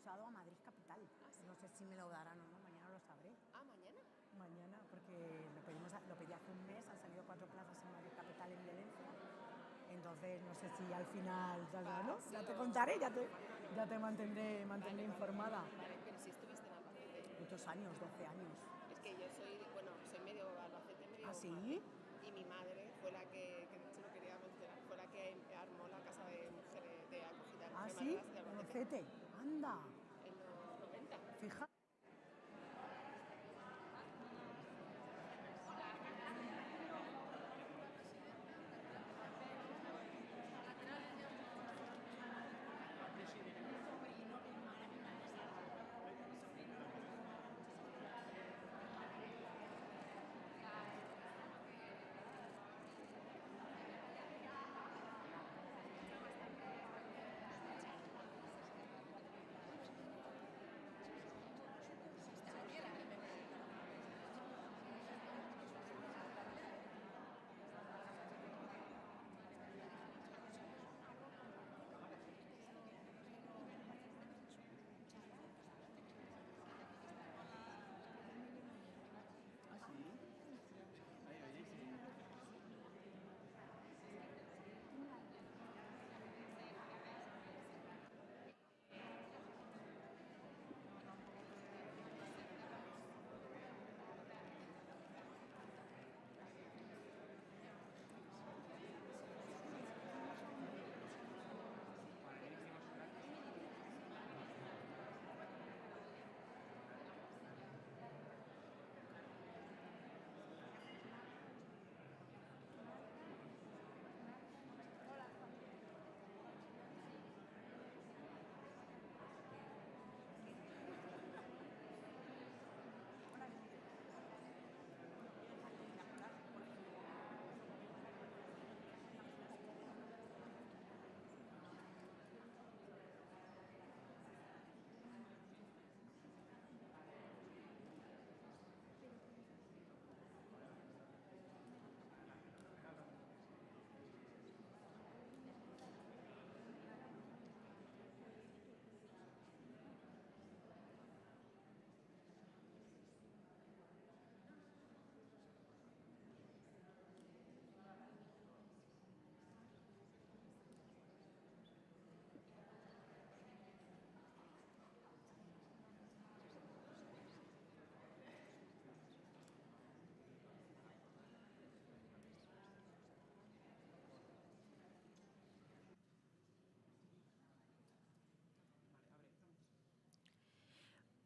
expulsado a Madrid Capital. ¿Sí? No sé si me lo darán o no, mañana lo sabré. ¿Mañana? Mañana, porque lo pedí hace un mes, han salido 4 plazas en Madrid Capital en violencia. Entonces, no sé si al final saldrá, ¿no? Ya te contaré, ya te mantendré informada. Vale, pero si estuviste en Albacete. Muchos años, 12 años. Es que yo soy medio Albacete, medio ¿Ah, sí? Madrid. Y mi madre fue la que de hecho lo quería mencionar, fue la que armó la casa de mujeres de acogida de ¿Ah, mujeres sí? mayores de Albacete. Albacete, anda. En los 90. Fija.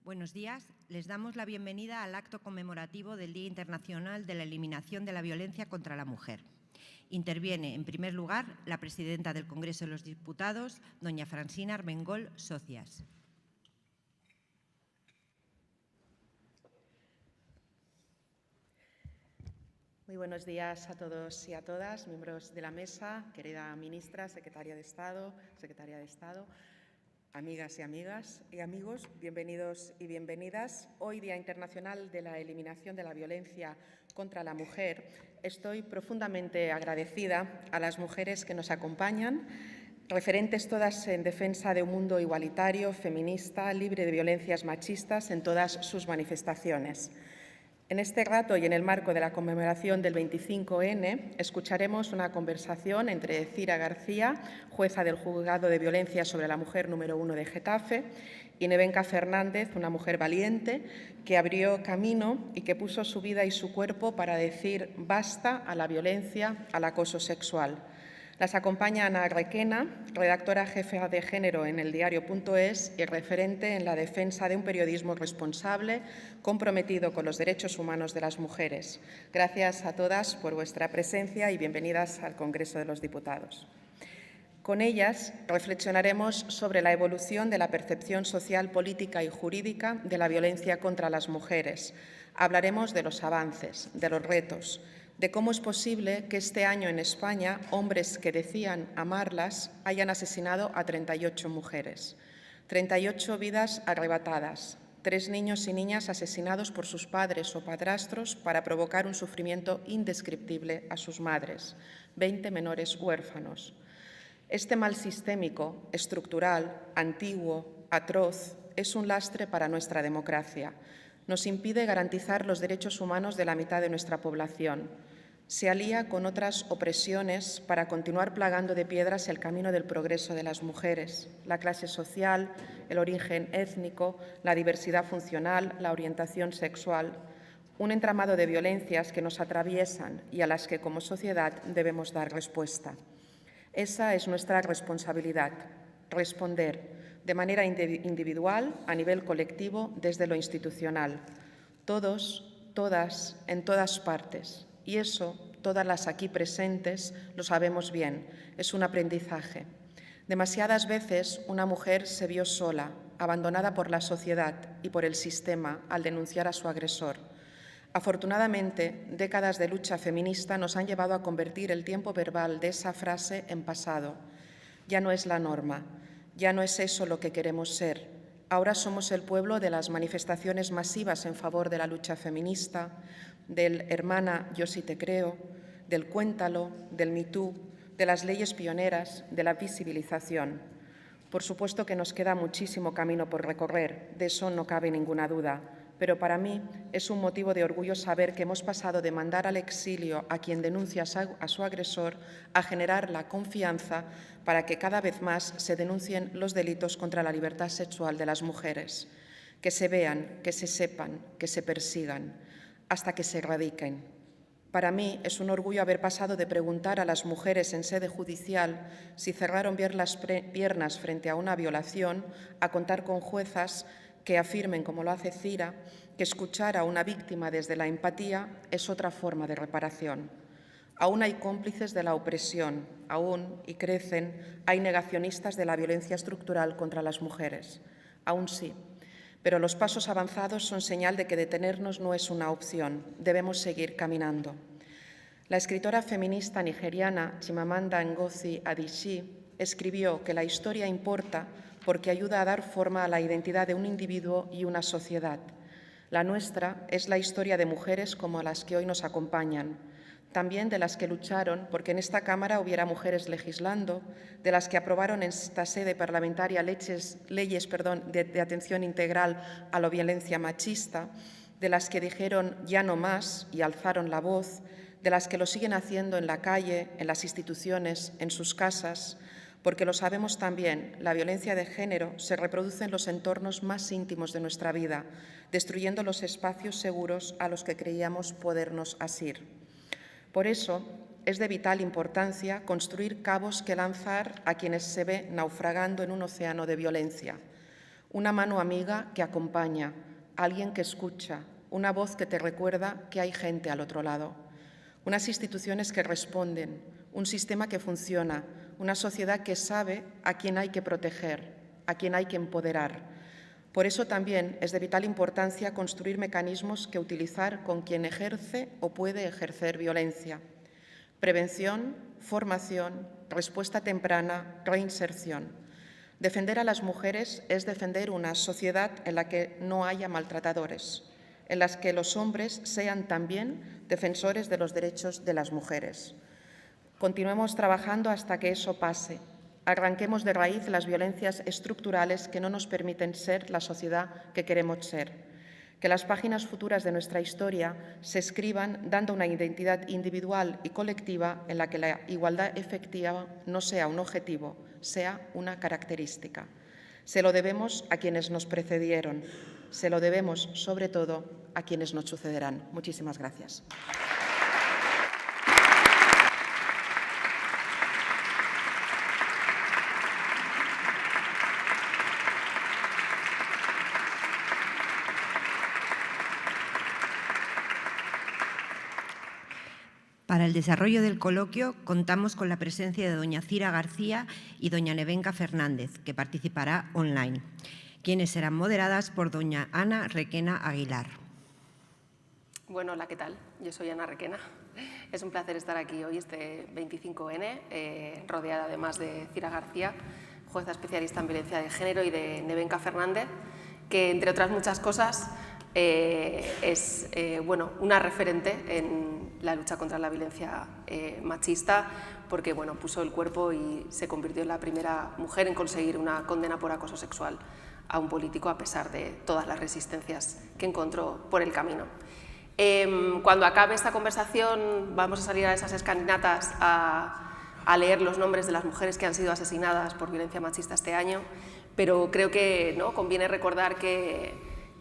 Buenos días. Les damos la bienvenida al acto conmemorativo del Día Internacional de la Eliminación de la Violencia contra la Mujer. Interviene, en primer lugar, la presidenta del Congreso de los Diputados, doña Francina Armengol Socias. Muy buenos días a todos y a todas, miembros de la mesa, querida ministra, secretaria de Estado, amigas y amigos, bienvenidos y bienvenidas. Hoy, Día Internacional de la Eliminación de la Violencia contra la Mujer, estoy profundamente agradecida a las mujeres que nos acompañan, referentes todas en defensa de un mundo igualitario, feminista, libre de violencias machistas en todas sus manifestaciones. En este rato y en el marco de la conmemoración del 25N, escucharemos una conversación entre Cira García, jueza del Juzgado de Violencia sobre la Mujer número 1 de Getafe, y Nevenka Fernández, una mujer valiente que abrió camino y que puso su vida y su cuerpo para decir basta a la violencia, al acoso sexual. Las acompaña Ana Requena, redactora jefe de género en el diario.es y referente en la defensa de un periodismo responsable, comprometido con los derechos humanos de las mujeres. Gracias a todas por vuestra presencia y bienvenidas al Congreso de los Diputados. Con ellas reflexionaremos sobre la evolución de la percepción social, política y jurídica de la violencia contra las mujeres. Hablaremos de los avances, de los retos, de cómo es posible que este año en España hombres que decían amarlas hayan asesinado a 38 mujeres. 38 vidas arrebatadas, 3 niños y niñas asesinados por sus padres o padrastros para provocar un sufrimiento indescriptible a sus madres, 20 menores huérfanos. Este mal sistémico, estructural, antiguo, atroz, es un lastre para nuestra democracia. Nos impide garantizar los derechos humanos de la mitad de nuestra población. Se alía con otras opresiones para continuar plagando de piedras el camino del progreso de las mujeres, la clase social, el origen étnico, la diversidad funcional, la orientación sexual. Un entramado de violencias que nos atraviesan y a las que como sociedad debemos dar respuesta. Esa es nuestra responsabilidad, responder de manera individual, a nivel colectivo, desde lo institucional. Todos, todas, en todas partes. Y eso, todas las aquí presentes, lo sabemos bien, es un aprendizaje. Demasiadas veces una mujer se vio sola, abandonada por la sociedad y por el sistema al denunciar a su agresor. Afortunadamente, décadas de lucha feminista nos han llevado a convertir el tiempo verbal de esa frase en pasado. Ya no es la norma, ya no es eso lo que queremos ser. Ahora somos el pueblo de las manifestaciones masivas en favor de la lucha feminista, del hermana, yo sí te creo, del cuéntalo, del Me Too, de las leyes pioneras, de la visibilización. Por supuesto que nos queda muchísimo camino por recorrer, de eso no cabe ninguna duda, pero para mí es un motivo de orgullo saber que hemos pasado de mandar al exilio a quien denuncia a su agresor a generar la confianza para que cada vez más se denuncien los delitos contra la libertad sexual de las mujeres, que se vean, que se sepan, que se persigan, hasta que se erradiquen. Para mí es un orgullo haber pasado de preguntar a las mujeres en sede judicial si cerraron bien las piernas frente a una violación a contar con juezas que afirmen, como lo hace Cira, que escuchar a una víctima desde la empatía es otra forma de reparación. Aún hay cómplices de la opresión, aún, y crecen, hay negacionistas de la violencia estructural contra las mujeres. Aún sí. Pero los pasos avanzados son señal de que detenernos no es una opción, debemos seguir caminando. La escritora feminista nigeriana Chimamanda Ngozi Adichie escribió que la historia importa porque ayuda a dar forma a la identidad de un individuo y una sociedad. La nuestra es la historia de mujeres como las que hoy nos acompañan, también de las que lucharon porque en esta Cámara hubiera mujeres legislando, de las que aprobaron en esta sede parlamentaria leyes de atención integral a la violencia machista, de las que dijeron ya no más y alzaron la voz, de las que lo siguen haciendo en la calle, en las instituciones, en sus casas, porque lo sabemos también, la violencia de género se reproduce en los entornos más íntimos de nuestra vida, destruyendo los espacios seguros a los que creíamos podernos asir. Por eso, es de vital importancia construir cabos que lanzar a quienes se ve naufragando en un océano de violencia. Una mano amiga que acompaña, alguien que escucha, una voz que te recuerda que hay gente al otro lado. Unas instituciones que responden, un sistema que funciona, una sociedad que sabe a quién hay que proteger, a quién hay que empoderar. Por eso también es de vital importancia construir mecanismos que utilizar con quien ejerce o puede ejercer violencia. Prevención, formación, respuesta temprana, reinserción. Defender a las mujeres es defender una sociedad en la que no haya maltratadores, en la que los hombres sean también defensores de los derechos de las mujeres. Continuemos trabajando hasta que eso pase. Arranquemos de raíz las violencias estructurales que no nos permiten ser la sociedad que queremos ser. Que las páginas futuras de nuestra historia se escriban dando una identidad individual y colectiva en la que la igualdad efectiva no sea un objetivo, sea una característica. Se lo debemos a quienes nos precedieron, se lo debemos, sobre todo, a quienes nos sucederán. Muchísimas gracias. Para el desarrollo del coloquio contamos con la presencia de doña Cira García y doña Nevenka Fernández, que participará online, quienes serán moderadas por doña Ana Requena Aguilar. Bueno, hola, ¿qué tal? Yo soy Ana Requena. Es un placer estar aquí hoy, este 25N, rodeada además de Cira García, jueza especialista en violencia de género, y de Nevenka Fernández, que entre otras muchas cosas es una referente en la lucha contra la violencia machista, porque puso el cuerpo y se convirtió en la primera mujer en conseguir una condena por acoso sexual a un político a pesar de todas las resistencias que encontró por el camino. Cuando acabe esta conversación vamos a salir a esas escalinatas a leer los nombres de las mujeres que han sido asesinadas por violencia machista este año, pero creo que ¿no? conviene recordar que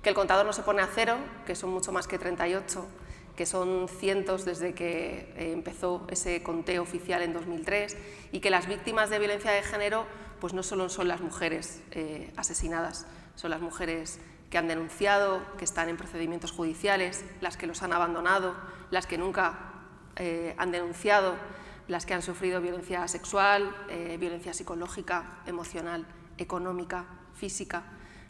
el contador no se pone a cero, que son mucho más que 38, que son cientos desde que empezó ese conteo oficial en 2003, y que las víctimas de violencia de género pues no solo son las mujeres asesinadas, son las mujeres que han denunciado, que están en procedimientos judiciales, las que los han abandonado, las que nunca han denunciado, las que han sufrido violencia sexual, violencia psicológica, emocional, económica, física.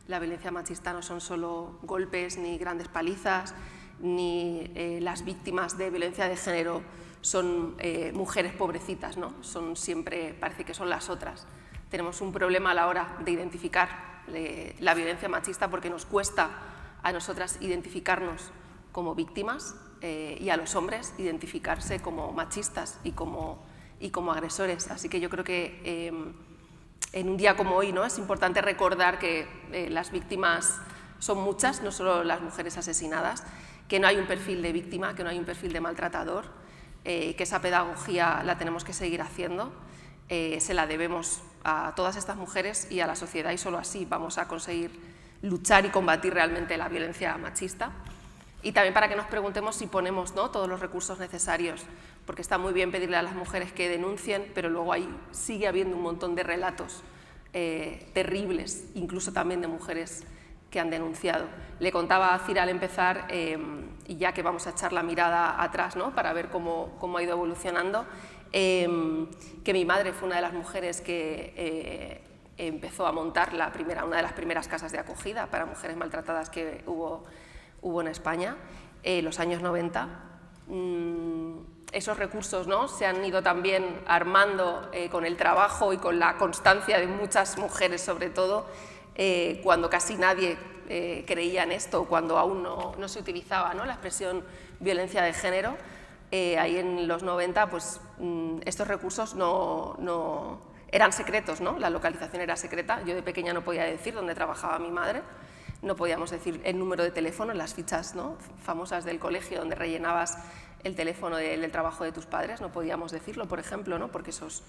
La violencia machista no son solo golpes ni grandes palizas, ni las víctimas de violencia de género son mujeres pobrecitas, ¿no? Son siempre, parece que son las otras. Tenemos un problema a la hora de identificar la violencia machista porque nos cuesta a nosotras identificarnos como víctimas y a los hombres identificarse como machistas y como agresores. Así que yo creo que en un día como hoy, ¿no? Es importante recordar que las víctimas son muchas, no solo las mujeres asesinadas, que no hay un perfil de víctima, que no hay un perfil de maltratador, que esa pedagogía la tenemos que seguir haciendo, se la debemos a todas estas mujeres y a la sociedad, y solo así vamos a conseguir luchar y combatir realmente la violencia machista. Y también para que nos preguntemos si ponemos, ¿no? todos los recursos necesarios, porque está muy bien pedirle a las mujeres que denuncien, pero luego ahí sigue habiendo un montón de relatos terribles, incluso también de mujeres que han denunciado. Le contaba a Cira al empezar, y ya que vamos a echar la mirada atrás, ¿no? para ver cómo ha ido evolucionando, que mi madre fue una de las mujeres que empezó a montar una de las primeras casas de acogida para mujeres maltratadas que hubo en España, los años 90. Esos recursos, ¿no? se han ido también armando con el trabajo y con la constancia de muchas mujeres, sobre todo, cuando casi nadie creía en esto, cuando aún no se utilizaba, ¿no? la expresión violencia de género. Ahí en los 90 pues, estos recursos no eran secretos, ¿no? La localización era secreta. Yo de pequeña no podía decir dónde trabajaba mi madre, no podíamos decir el número de teléfono en las fichas, ¿no? famosas del colegio donde rellenabas el teléfono del trabajo de tus padres, no podíamos decirlo, por ejemplo, ¿no? porque esos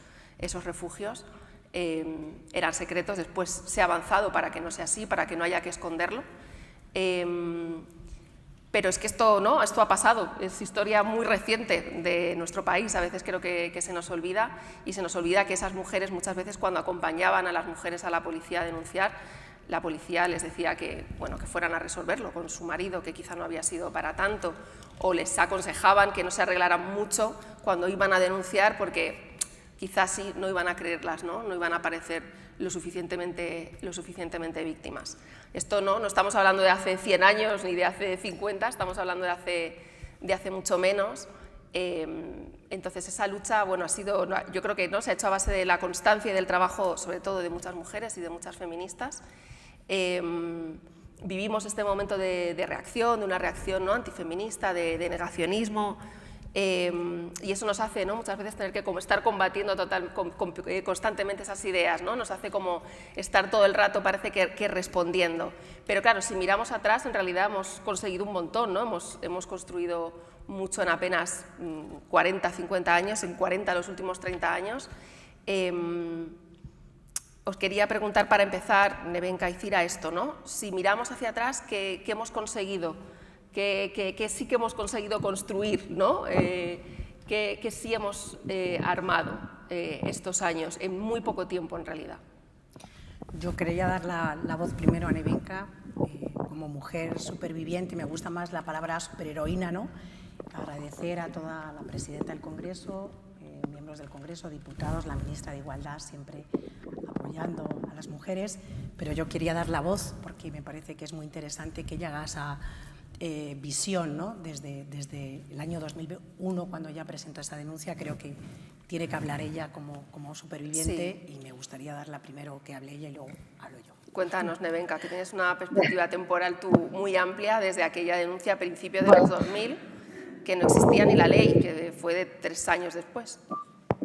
refugios eran secretos. Después se ha avanzado para que no sea así, para que no haya que esconderlo. Pero es que esto ha pasado, es historia muy reciente de nuestro país. A veces creo que se nos olvida, y se nos olvida que esas mujeres muchas veces cuando acompañaban a las mujeres a la policía a denunciar, la policía les decía que fueran a resolverlo con su marido, que quizá no había sido para tanto, o les aconsejaban que no se arreglaran mucho cuando iban a denunciar porque quizás sí no iban a creerlas, no iban a parecer lo suficientemente víctimas. Esto no estamos hablando de hace 100 años ni de hace 50, estamos hablando de hace mucho menos. Entonces esa lucha ha sido, yo creo que se ha hecho a base de la constancia y del trabajo, sobre todo de muchas mujeres y de muchas feministas. Vivimos este momento de reacción, de una reacción antifeminista, de negacionismo, y eso nos hace muchas veces tener que estar combatiendo constantemente esas ideas, nos hace como estar todo el rato, parece que respondiendo. Pero claro, si miramos atrás, en realidad hemos conseguido un montón, hemos construido mucho en apenas 40, 50 años, en 40 los últimos 30 años. Os quería preguntar para empezar, Nevenka y Cira, esto, si miramos hacia atrás, ¿qué hemos conseguido? Que sí que hemos conseguido construir, que sí hemos armado estos años, en muy poco tiempo en realidad. Yo quería dar la voz primero a Nevenka, como mujer superviviente, me gusta más la palabra superheroína, agradecer a toda la presidenta del Congreso, miembros del Congreso, diputados, la ministra de Igualdad, siempre apoyando a las mujeres, pero yo quería dar la voz porque me parece que es muy interesante que ella haga esa visión, desde el año 2001, cuando ya presentó esta denuncia. Creo que tiene que hablar ella como superviviente, sí. Y me gustaría darla primero que hable ella y luego hablo yo. Cuéntanos, Nevenka, que tienes una perspectiva temporal tú muy amplia desde aquella denuncia a principios de los 2000, que no existía ni la ley, que fue de 3 años después.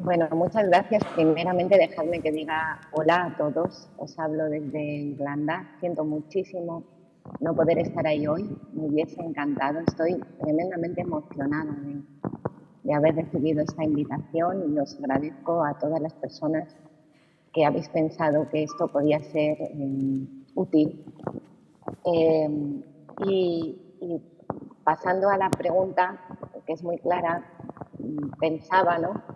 Bueno, muchas gracias. Primeramente, dejadme que diga hola a todos. Os hablo desde Irlanda. Siento muchísimo no poder estar ahí hoy. Me hubiese encantado. Estoy tremendamente emocionada de haber recibido esta invitación y os agradezco a todas las personas que habéis pensado que esto podía ser útil. Y pasando a la pregunta, que es muy clara, pensaba, ¿no?,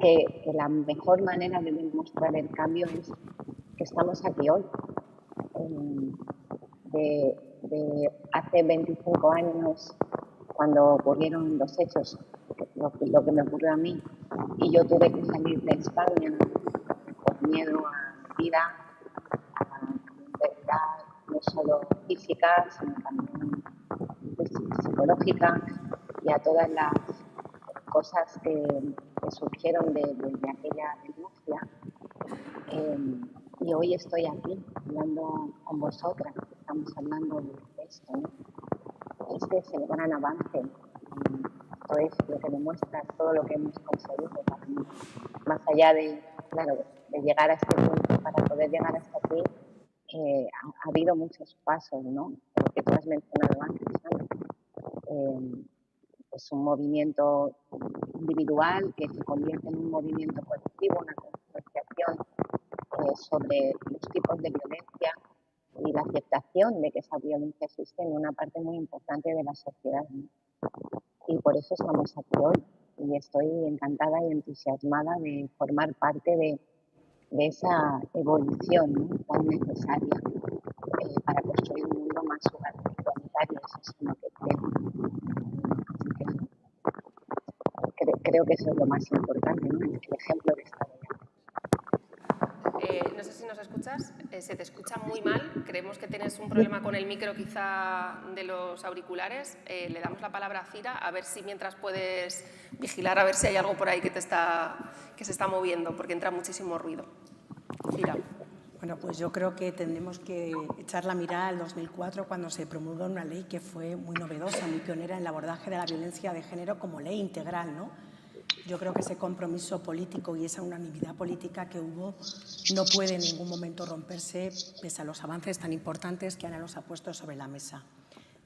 que la mejor manera de demostrar el cambio es que estamos aquí hoy. De hace 25 años, cuando ocurrieron los hechos, lo que me ocurrió a mí, y yo tuve que salir de España por miedo a mi vida, a mi integridad, no solo física, sino también psicológica, y a todas las cosas que surgieron de aquella denuncia. Y hoy estoy aquí hablando con vosotras, estamos hablando de esto, ¿no? Este es el gran avance. Esto es lo que demuestra todo lo que hemos conseguido para mí. Más allá de, claro, de llegar a este punto, para poder llegar hasta aquí, ha habido muchos pasos, ¿no? Lo que tú has mencionado antes, ¿no? Es un movimiento individual que se convierte en un movimiento colectivo, una concienciación sobre los tipos de violencia y la aceptación de que esa violencia existe en una parte muy importante de la sociedad, ¿no? Y por eso estamos aquí hoy. Y estoy encantada y entusiasmada de formar parte de esa evolución, ¿no?, tan necesaria para construir un mundo más igualitario. Eso es lo que creo. Así que creo que eso es lo más importante, ¿no?, el ejemplo de esta vida. No sé si nos escuchas, se te escucha muy mal, creemos que tienes un problema con el micro quizá de los auriculares. Le damos la palabra a Cira, a ver si mientras puedes vigilar, a ver si hay algo por ahí que se está moviendo, porque entra muchísimo ruido. Cira. Bueno, pues yo creo que tendremos que echar la mirada al 2004, cuando se promulgó una ley que fue muy novedosa, muy pionera en el abordaje de la violencia de género como ley integral, ¿no? Yo creo que ese compromiso político y esa unanimidad política que hubo no puede en ningún momento romperse, pese a los avances tan importantes que Ana nos ha puesto sobre la mesa.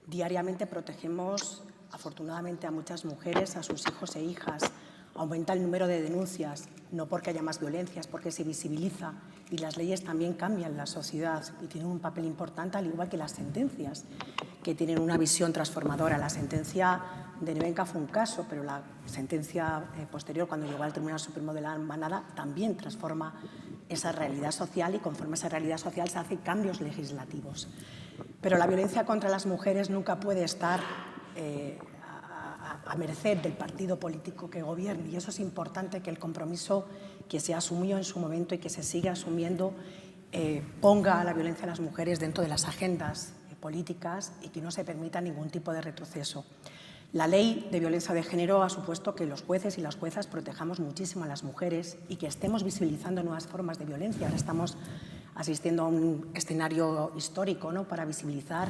Diariamente protegemos, afortunadamente, a muchas mujeres, a sus hijos e hijas. Aumenta el número de denuncias, no porque haya más violencias, porque se visibiliza, y las leyes también cambian la sociedad y tienen un papel importante, al igual que las sentencias, que tienen una visión transformadora. La sentencia de Nevenka fue un caso, pero la sentencia posterior, cuando llegó al Tribunal Supremo de la Manada, también transforma esa realidad social, y conforme a esa realidad social se hacen cambios legislativos. Pero la violencia contra las mujeres nunca puede estar a merced del partido político que gobierne, y eso es importante, que el compromiso que se asumió en su momento y que se sigue asumiendo ponga a la violencia a las mujeres dentro de las agendas políticas y que no se permita ningún tipo de retroceso. La ley de violencia de género ha supuesto que los jueces y las juezas protejamos muchísimo a las mujeres y que estemos visibilizando nuevas formas de violencia. Ahora estamos asistiendo a un escenario histórico, ¿no?, para visibilizar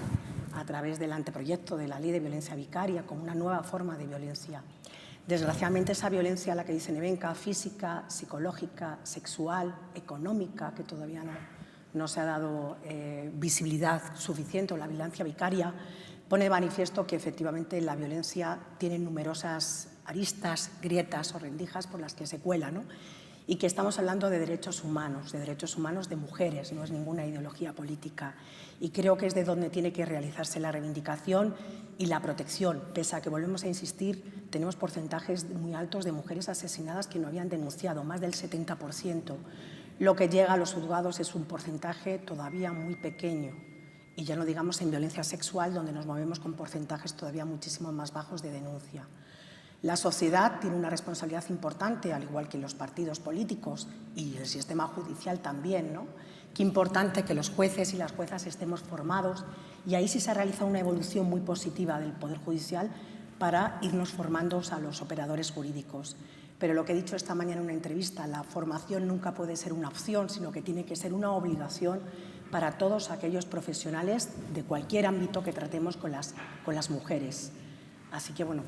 a través del anteproyecto de la ley de violencia vicaria como una nueva forma de violencia. Desgraciadamente, esa violencia, la que dice Nevenka, física, psicológica, sexual, económica, que todavía no se ha dado visibilidad suficiente, o la violencia vicaria, pone de manifiesto que efectivamente la violencia tiene numerosas aristas, grietas o rendijas por las que se cuela, ¿no?, y que estamos hablando de derechos humanos de mujeres, no es ninguna ideología política. Y creo que es de donde tiene que realizarse la reivindicación y la protección, pese a que, volvemos a insistir, tenemos porcentajes muy altos de mujeres asesinadas que no habían denunciado, más del 70%. Lo que llega a los juzgados es un porcentaje todavía muy pequeño, y ya no digamos en violencia sexual, donde nos movemos con porcentajes todavía muchísimo más bajos de denuncia. La sociedad tiene una responsabilidad importante, al igual que los partidos políticos y el sistema judicial también, ¿no? Qué importante que los jueces y las juezas estemos formados, y ahí sí se realiza una evolución muy positiva del Poder Judicial para irnos formando a los operadores jurídicos. Pero lo que he dicho esta mañana en una entrevista, la formación nunca puede ser una opción, sino que tiene que ser una obligación para todos aquellos profesionales de cualquier ámbito que tratemos con las mujeres. Así que, bueno,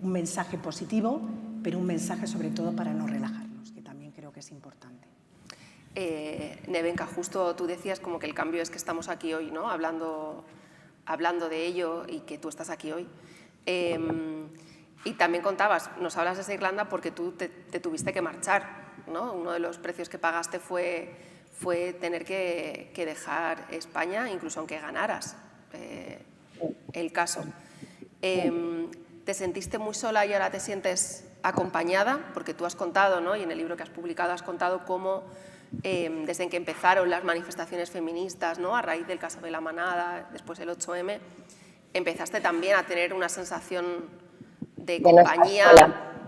un mensaje positivo pero un mensaje sobre todo para no relajarnos, que también creo que es importante. Nevenka, justo tú decías como que el cambio es que estamos aquí hoy, ¿no? Hablando de ello y que tú estás aquí hoy. Y también contabas, nos hablas de Irlanda porque tú te tuviste que marchar, ¿no? Uno de los precios que pagaste fue tener que dejar España, incluso aunque ganaras el caso. ¿Te sentiste muy sola y ahora te sientes acompañada? Porque tú has contado, ¿no? Y en el libro que has publicado has contado cómo desde que empezaron las manifestaciones feministas, ¿no? A raíz del caso de la Manada, después el 8M, empezaste también a tener una sensación de compañía,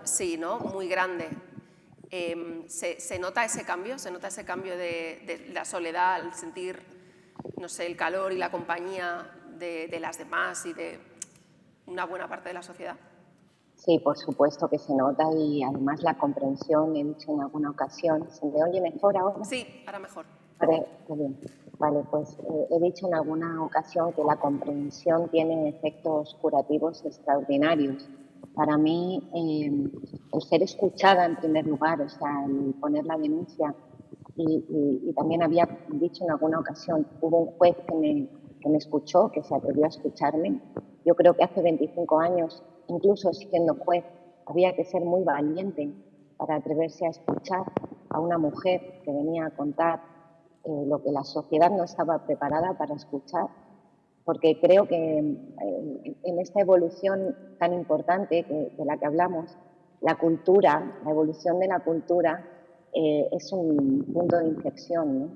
sí, ¿no? Muy grande. ¿Se nota ese cambio? ¿Se nota ese cambio de la soledad, el sentir, no sé, el calor y la compañía de las demás y de una buena parte de la sociedad? Sí, por supuesto que se nota y además la comprensión, he dicho en alguna ocasión. ¿Se me oye mejor ahora? Sí, ahora mejor. Vale, bien. Vale, pues he dicho en alguna ocasión que la comprensión tiene efectos curativos extraordinarios. Para mí, el ser escuchada en primer lugar, o sea, el poner la denuncia, y también había dicho en alguna ocasión, hubo un juez que me escuchó, que se atrevió a escucharme. Yo creo que hace 25 años, incluso siendo juez, había que ser muy valiente para atreverse a escuchar a una mujer que venía a contar lo que la sociedad no estaba preparada para escuchar, porque creo que en esta evolución tan importante de la que hablamos, la cultura, la evolución de la cultura es un punto de inflexión, ¿no?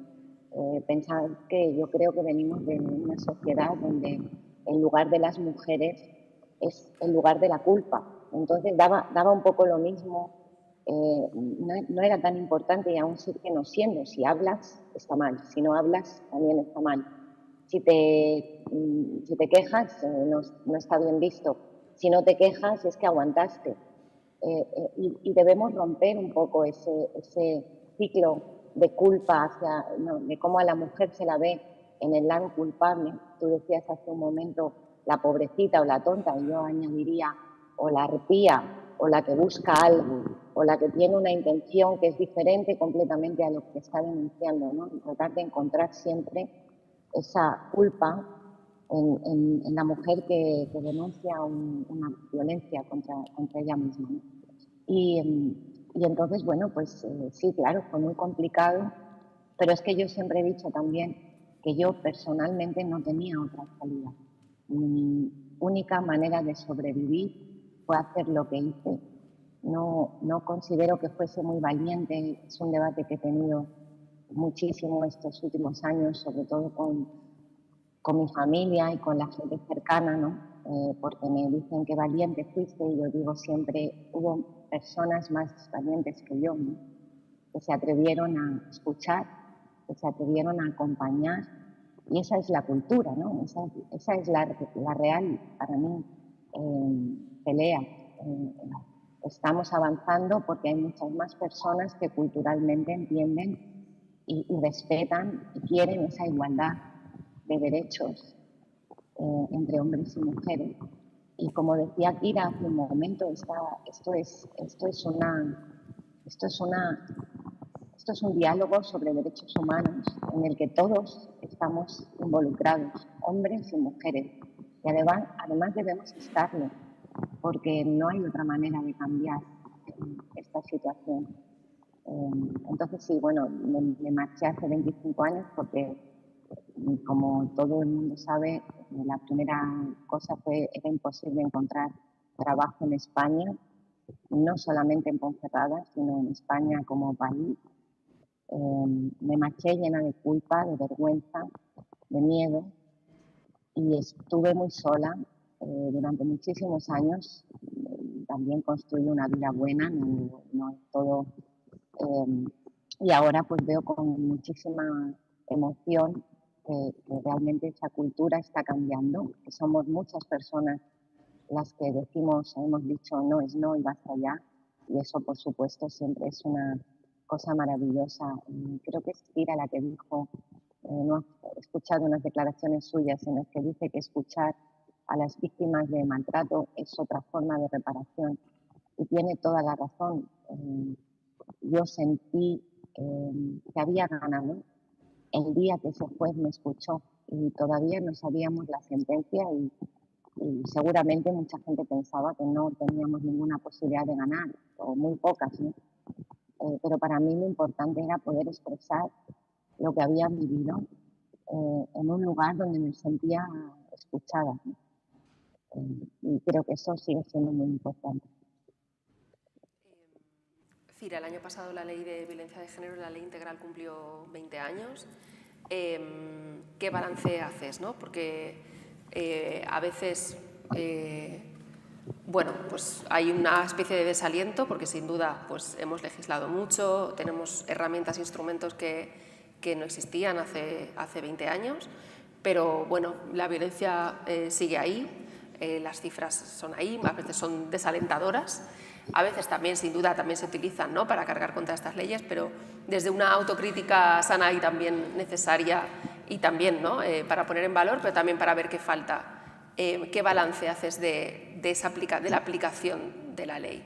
Pensad que yo creo que venimos de una sociedad donde el lugar de las mujeres es el lugar de la culpa. Entonces daba un poco lo mismo, no era tan importante y aún sigue no siendo. Si hablas, está mal. Si no hablas, también está mal. Si te quejas, no está bien visto. Si no te quejas, es que aguantaste. Y debemos romper un poco ese ciclo de culpa de cómo a la mujer se la ve en el lado culpable. Tú decías hace un momento la pobrecita o la tonta, y yo añadiría o la arpía o la que busca algo o la que tiene una intención que es diferente completamente a lo que está denunciando, ¿no? Y tratar de encontrar siempre esa culpa en la mujer que denuncia una violencia contra ella misma, ¿no? Y entonces, bueno, pues sí, claro, fue muy complicado, pero es que yo siempre he dicho también que yo personalmente no tenía otra salida. Mi única manera de sobrevivir fue hacer lo que hice. No considero que fuese muy valiente, es un debate que he tenido muchísimo estos últimos años, sobre todo con mi familia y con la gente cercana, ¿no? Porque me dicen que valiente fuiste y yo digo siempre, hubo personas más valientes que yo, ¿no? Que se atrevieron a escuchar, que se atrevieron a acompañar, y esa es la cultura, ¿no? Esa es la real, para mí, pelea. Estamos avanzando porque hay muchas más personas que culturalmente entienden y respetan y quieren esa igualdad de derechos entre hombres y mujeres. Y como decía Kira hace un momento, esto es un diálogo sobre derechos humanos en el que todos estamos involucrados, hombres y mujeres. Y además debemos estarlo, porque no hay otra manera de cambiar esta situación. Entonces sí, bueno, me marché hace 25 años porque, como todo el mundo sabe, la primera cosa era imposible encontrar trabajo en España, no solamente en Ponferrada, sino en España como país. Me marché llena de culpa, de vergüenza, de miedo, y estuve muy sola durante muchísimos años. También construí una vida buena, no todo. Y ahora pues veo con muchísima emoción que realmente esa cultura está cambiando, que somos muchas personas las que hemos dicho no es no y basta ya, y eso por supuesto siempre es una cosa maravillosa. Creo que es Kira la que dijo, no he escuchado unas declaraciones suyas en las que dice que escuchar a las víctimas de maltrato es otra forma de reparación. y tiene toda la razón. Yo sentí que había ganado el día que ese juez me escuchó y todavía no sabíamos la sentencia y seguramente mucha gente pensaba que no teníamos ninguna posibilidad de ganar, o muy pocas, ¿no? Pero para mí lo importante era poder expresar lo que había vivido en un lugar donde me sentía escuchada, ¿no? Y creo que eso sigue siendo muy importante. Cira, el año pasado la ley de violencia de género, la ley integral, cumplió 20 años. ¿Qué balance haces, no? Porque a veces, bueno, pues hay una especie de desaliento, porque sin duda pues hemos legislado mucho, tenemos herramientas, instrumentos que no existían hace 20 años, pero bueno, la violencia sigue ahí, las cifras son ahí, a veces son desalentadoras. A veces también, sin duda, también se utilizan, ¿no?, para cargar contra estas leyes, pero desde una autocrítica sana y también necesaria y también, ¿no?, para poner en valor, pero también para ver qué falta. ¿Qué balance haces de la aplicación de la ley?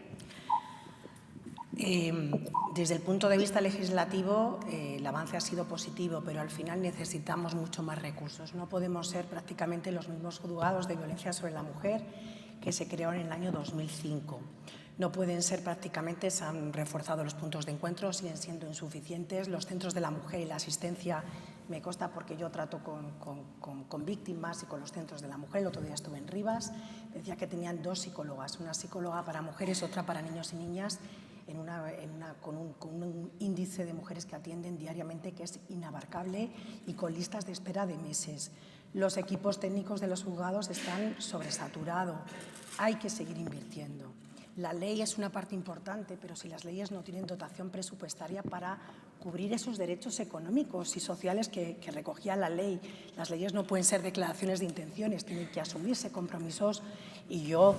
Desde el punto de vista legislativo, el avance ha sido positivo, pero al final necesitamos mucho más recursos. No podemos ser prácticamente los mismos juzgados de violencia sobre la mujer que se crearon en el año 2005. No pueden ser prácticamente, se han reforzado los puntos de encuentro, siguen siendo insuficientes. Los centros de la mujer y la asistencia, me consta porque yo trato con víctimas y con los centros de la mujer. El otro día estuve en Rivas, decía que tenían 2 psicólogas, una psicóloga para mujeres y otra para niños y niñas, con un índice de mujeres que atienden diariamente que es inabarcable y con listas de espera de meses. Los equipos técnicos de los juzgados están sobresaturados, hay que seguir invirtiendo. La ley es una parte importante, pero si las leyes no tienen dotación presupuestaria para cubrir esos derechos económicos y sociales que recogía la ley, las leyes no pueden ser declaraciones de intenciones, tienen que asumirse compromisos. Y yo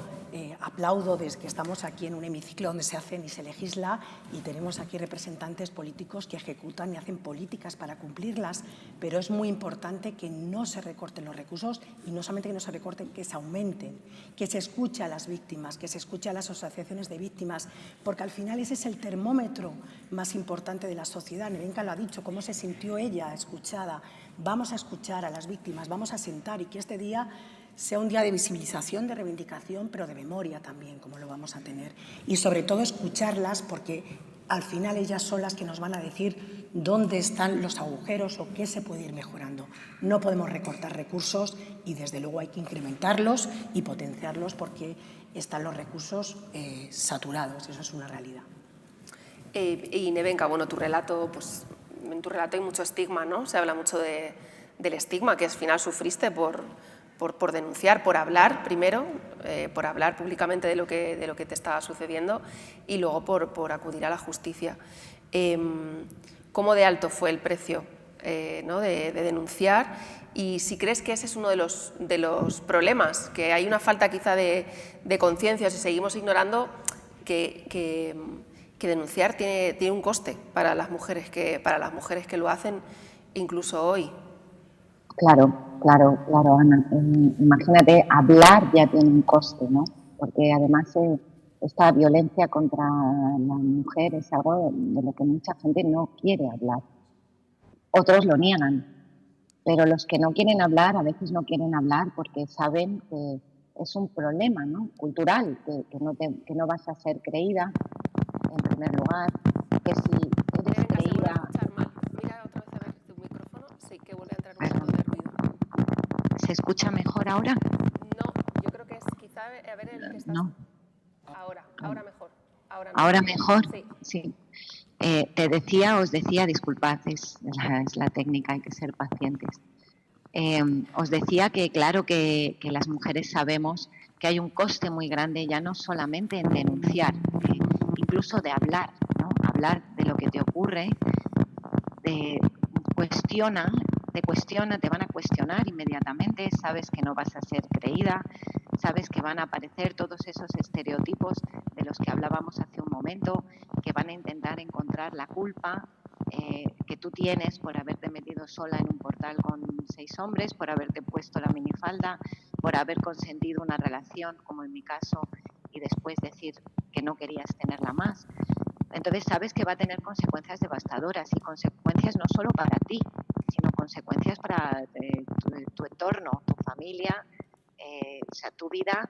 aplaudo desde que estamos aquí en un hemiciclo donde se hacen y se legisla y tenemos aquí representantes políticos que ejecutan y hacen políticas para cumplirlas, pero es muy importante que no se recorten los recursos y no solamente que no se recorten, que se aumenten, que se escuche a las víctimas, que se escuche a las asociaciones de víctimas, porque al final ese es el termómetro más importante de la sociedad. Nevenka lo ha dicho, cómo se sintió ella escuchada. Vamos a escuchar a las víctimas, vamos a sentar y que este día sea un día de visibilización, de reivindicación, pero de memoria también, como lo vamos a tener. Y sobre todo escucharlas, porque al final ellas son las que nos van a decir dónde están los agujeros o qué se puede ir mejorando. No podemos recortar recursos y desde luego hay que incrementarlos y potenciarlos porque están los recursos saturados, eso es una realidad. Y Nevenka, bueno, tu relato, pues en tu relato hay mucho estigma, ¿no? Se habla mucho del estigma que al final sufriste por denunciar, por hablar primero, por hablar públicamente de lo que te estaba sucediendo y luego por acudir a la justicia. ¿Cómo de alto fue el precio, ¿no?, de denunciar? Y si crees que ese es uno de los problemas, que hay una falta quizá de conciencia, si seguimos ignorando que denunciar tiene un coste para las mujeres que lo hacen incluso hoy. Claro, Ana. Imagínate, hablar ya tiene un coste, ¿no? Porque además esta violencia contra la mujer es algo de lo que mucha gente no quiere hablar. Otros lo niegan, pero los que no quieren hablar a veces no quieren hablar porque saben que es un problema, ¿no?, cultural, que no vas a ser creída, en primer lugar, que si eres creída... Mira otra vez a ver tu micrófono, sí, que vuelve a entrar un poco de ruido. ¿Se escucha mejor ahora? No, yo creo que es quizá, a ver, el que estás... No. Ahora mejor. ¿Ahora mejor? Sí. Os decía, disculpad, es la técnica, hay que ser pacientes. Os decía que claro que las mujeres sabemos que hay un coste muy grande ya no solamente en denunciar, incluso de hablar, ¿no? Hablar de lo que te ocurre, te van a cuestionar inmediatamente, sabes que no vas a ser creída, sabes que van a aparecer todos esos estereotipos de los que hablábamos hace un momento, que van a intentar encontrar la culpa que tú tienes por haberte metido sola en un portal con 6 hombres, por haberte puesto la minifalda, por haber consentido una relación, como en mi caso, y después decir que no querías tenerla más. Entonces sabes que va a tener consecuencias devastadoras, y consecuencias no solo para ti, sino consecuencias para tu entorno, tu familia, o sea, tu vida,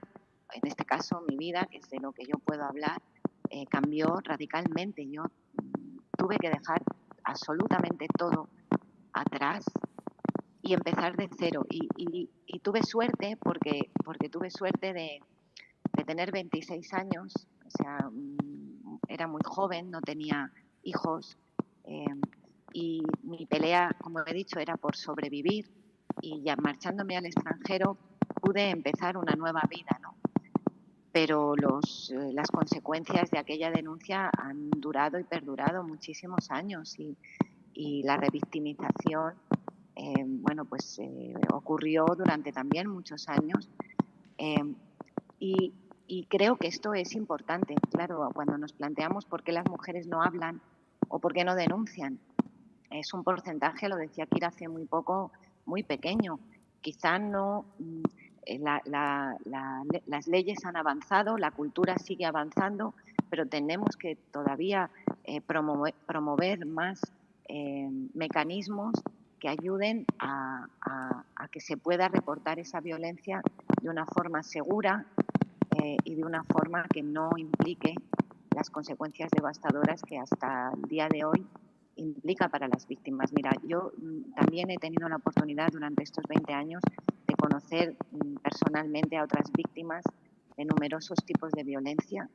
en este caso mi vida, que es de lo que yo puedo hablar, cambió radicalmente. Yo tuve que dejar absolutamente todo atrás y empezar de cero. Y tuve suerte porque tuve suerte de tener 26 años, o sea, era muy joven, no tenía hijos, y mi pelea, como he dicho, era por sobrevivir, y ya marchándome al extranjero pude empezar una nueva vida, ¿no? Pero las consecuencias de aquella denuncia han durado y perdurado muchísimos años, y la revictimización ocurrió durante también muchos años, y creo que esto es importante. Claro, cuando nos planteamos por qué las mujeres no hablan o por qué no denuncian, es un porcentaje, lo decía Kira hace muy poco, muy pequeño. Quizá no, las leyes han avanzado, la cultura sigue avanzando, pero tenemos que todavía promover más mecanismos que ayuden a que se pueda reportar esa violencia de una forma segura, y de una forma que no implique las consecuencias devastadoras que hasta el día de hoy implica para las víctimas. Mira, yo también he tenido la oportunidad durante estos 20 años de conocer personalmente a otras víctimas de numerosos tipos de violencia.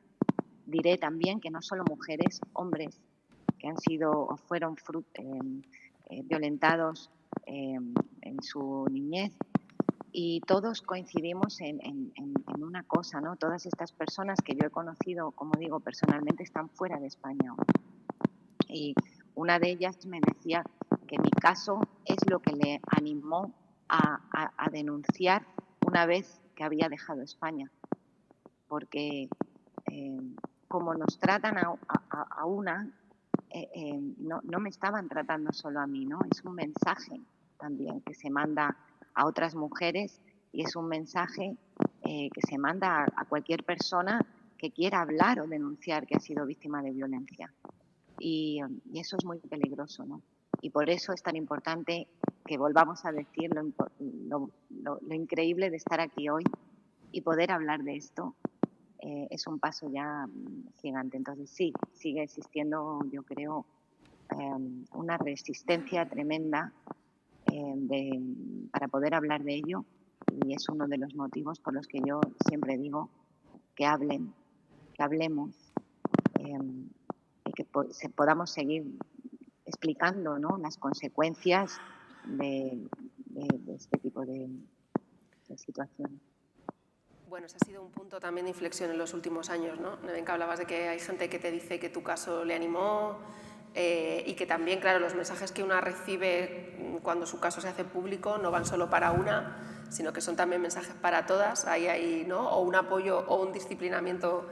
Diré también que no solo mujeres, hombres que han sido o fueron violentados en su niñez. Y todos coincidimos en una cosa, ¿no? Todas estas personas que yo he conocido, como digo, personalmente, están fuera de España. Y una de ellas me decía que mi caso es lo que le animó a denunciar una vez que había dejado España. Porque como nos tratan a una, no me estaban tratando solo a mí, ¿no? Es un mensaje también que se manda a otras mujeres, y es un mensaje que se manda a cualquier persona que quiera hablar o denunciar que ha sido víctima de violencia. Y eso es muy peligroso, ¿no? Y por eso es tan importante que volvamos a decir lo increíble de estar aquí hoy y poder hablar de esto. Es un paso ya gigante. Entonces sí, sigue existiendo, yo creo, una resistencia tremenda para poder hablar de ello, y es uno de los motivos por los que yo siempre digo que hablemos, y que podamos seguir explicando, ¿no?, las consecuencias de este tipo de situaciones. Bueno, ese ha sido un punto también de inflexión en los últimos años, ¿no? Nevenka, hablabas de que hay gente que te dice que tu caso le animó, y que también, claro, los mensajes que una recibe cuando su caso se hace público no van solo para una, sino que son también mensajes para todas, ¿no? O un apoyo o un disciplinamiento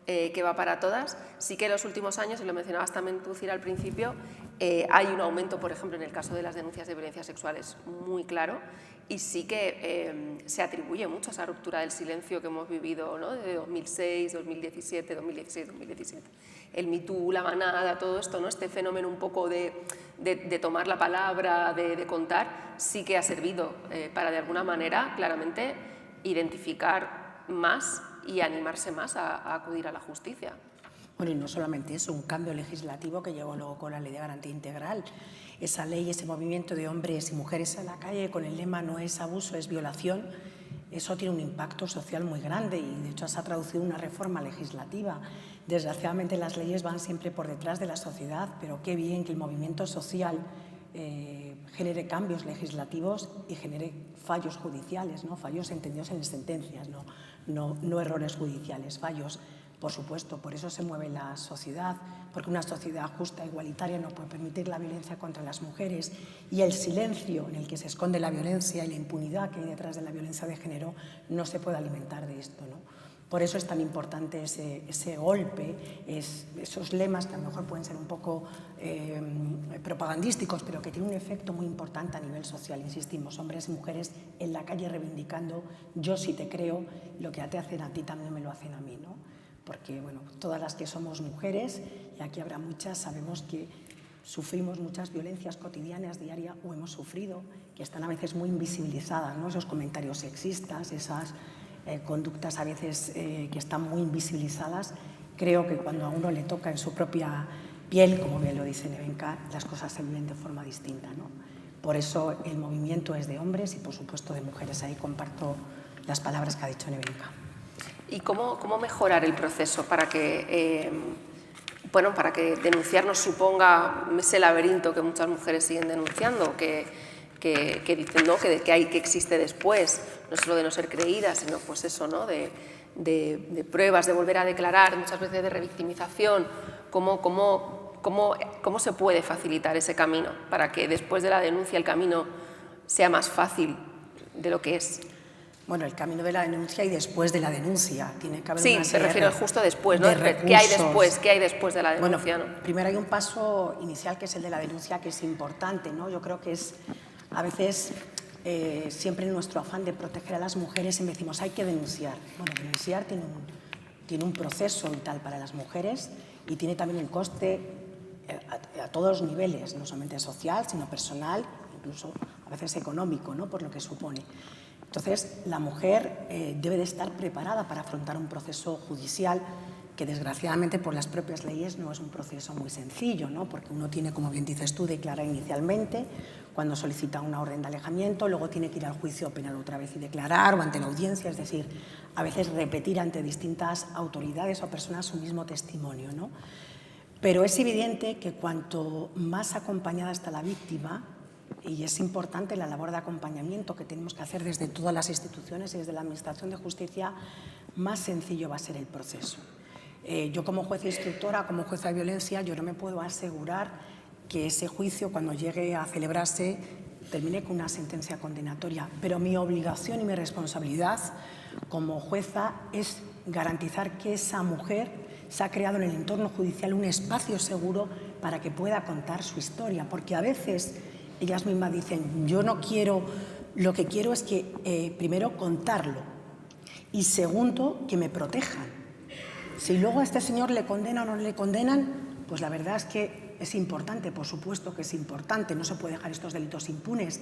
que va para todas. Sí que en los últimos años, y lo mencionabas también tú, Cira, al principio, hay un aumento, por ejemplo, en el caso de las denuncias de violencia sexuales muy claro, y sí que se atribuye mucho a esa ruptura del silencio que hemos vivido, ¿no?, de 2006, 2017, 2017. El Me Too, la manada, todo esto, ¿no?, este fenómeno un poco de tomar la palabra, de contar, sí que ha servido para, de alguna manera, claramente, identificar más y animarse más a acudir a la justicia. Bueno, y no solamente eso, un cambio legislativo que llegó luego con la Ley de Garantía Integral. Esa ley, ese movimiento de hombres y mujeres a la calle con el lema "no es abuso, es violación", eso tiene un impacto social muy grande, y de hecho se ha traducido en una reforma legislativa. Desgraciadamente las leyes van siempre por detrás de la sociedad, pero qué bien que el movimiento social genere cambios legislativos y genere fallos judiciales, ¿no? Fallos entendidos en sentencias, no errores judiciales, fallos. Por supuesto, por eso se mueve la sociedad, porque una sociedad justa e igualitaria no puede permitir la violencia contra las mujeres, y el silencio en el que se esconde la violencia y la impunidad que hay detrás de la violencia de género no se puede alimentar de esto, ¿no? Por eso es tan importante ese golpe, esos lemas que a lo mejor pueden ser un poco propagandísticos, pero que tienen un efecto muy importante a nivel social. Insistimos, hombres y mujeres en la calle reivindicando: yo sí te creo, lo que te hacen a ti también me lo hacen a mí, ¿no? porque bueno, todas las que somos mujeres, y aquí habrá muchas, sabemos que sufrimos muchas violencias cotidianas, diarias, o hemos sufrido, que están a veces muy invisibilizadas, ¿no? Esos comentarios sexistas, esas conductas a veces que están muy invisibilizadas. Creo que cuando a uno le toca en su propia piel, como bien lo dice Nevenka, las cosas se viven de forma distinta, ¿no? Por eso el movimiento es de hombres y, por supuesto, de mujeres. Ahí comparto las palabras que ha dicho Nevenka. ¿Y cómo mejorar el proceso para que, para que denunciar no suponga ese laberinto que muchas mujeres siguen denunciando, que dicen, ¿no?, que existe después, no solo de no ser creídas, sino pues eso, ¿no?, de pruebas, de volver a declarar, muchas veces de revictimización? ¿Cómo se puede facilitar ese camino para que después de la denuncia el camino sea más fácil de lo que es? Bueno, el camino de la denuncia y después de la denuncia. Tiene que haber una serie, me refiero justo después, ¿no? De ¿Qué hay después? ¿Qué hay después de la denuncia? Bueno, primero hay un paso inicial que es el de la denuncia, que es importante, ¿no? Yo creo que es, a veces, siempre en nuestro afán de proteger a las mujeres, siempre decimos, hay que denunciar. Bueno, denunciar tiene un proceso vital para las mujeres y tiene también el coste a todos los niveles, no solamente social, sino personal, incluso a veces económico, ¿no?, por lo que supone. Entonces, la mujer debe de estar preparada para afrontar un proceso judicial que, desgraciadamente, por las propias leyes no es un proceso muy sencillo, ¿no?, porque uno tiene, como bien dices tú, declarar inicialmente cuando solicita una orden de alejamiento, luego tiene que ir al juicio penal otra vez y declarar, o ante la audiencia, es decir, a veces repetir ante distintas autoridades o personas su mismo testimonio, ¿no? Pero es evidente que cuanto más acompañada está la víctima, y es importante la labor de acompañamiento que tenemos que hacer desde todas las instituciones y desde la Administración de Justicia, más sencillo va a ser el proceso. Yo, como jueza instructora, como jueza de violencia, yo no me puedo asegurar que ese juicio, cuando llegue a celebrarse, termine con una sentencia condenatoria, pero mi obligación y mi responsabilidad como jueza es garantizar que esa mujer se ha creado en el entorno judicial un espacio seguro para que pueda contar su historia, porque a veces ellas mismas dicen, yo no quiero, lo que quiero es que, primero, contarlo, y segundo, que me protejan. Si luego a este señor le condenan o no le condenan, pues la verdad es que es importante, por supuesto que es importante, no se puede dejar estos delitos impunes,